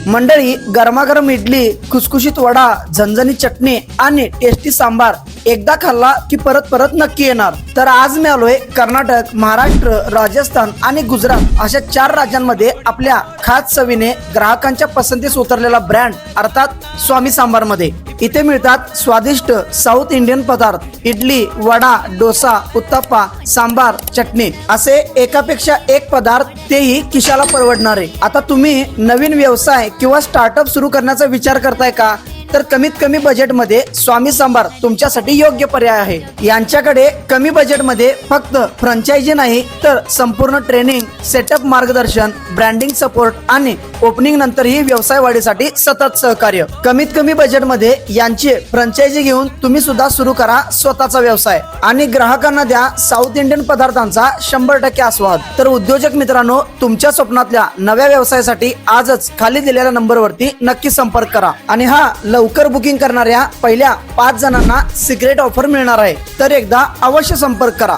मंडळी, गरमागरम इडली, खुसखुशीत वडा, झणझणीत चटणी आणि टेस्टी सांबार एकदा खाल्ला की परत परत नक्की येणार। तर आज मी आलोय कर्नाटक, महाराष्ट्र, राजस्थान आणि गुजरात अशा 4 राज्यांमध्ये आपल्या खास चवीने ग्राहकांच्या पसंतीस उतरलेला ब्रँड अर्थात स्वामी सांबार मध्ये। इथे मिळतात स्वादिष्ट साऊथ इंडियन पदार्थ, इडली, वडा, डोसा, उत्तप्पा, सांबार, चटणी असे एकापेक्षा एक पदार्थ, तेही खिशाला परवडणारे। आता तुम्ही नवीन व्यवसाय किंवा स्टार्टअप सुरू करण्याचा विचार करताय का? तर कमीत कमी बजेट मध्ये स्वामी सांबार तुमच्यासाठी योग्य पर्याय आहे। यांच्याकडे कमी बजेट मध्ये फक्त फ्रँचायझी नाही तर संपूर्ण ट्रेनिंग, सेटअप, मार्गदर्शन, ब्रँडिंग सपोर्ट आणि ओपनिंग नंतरही व्यवसाय वाढीसाठी सतत सहकार्य। कमीत कमी बजेट मध्ये यांची फ्रँचायझी घेऊन तुम्ही सुद्धा सुरू करा स्वतःचा व्यवसाय आणि ग्राहकांना द्या साऊथ इंडियन पदार्थांचा 100% आस्वाद। तर उद्योजक मित्रांनो, तुमच्या स्वप्नातल्या नव्या व्यवसायासाठी आजच खाली दिलेल्या नंबरवरती नक्की संपर्क करा आणि लवकर बुकिंग करणाऱ्या पहिल्या 5 जणांना सिक्रेट ऑफर मिळणार आहे। तर एकदा अवश्य संपर्क करा।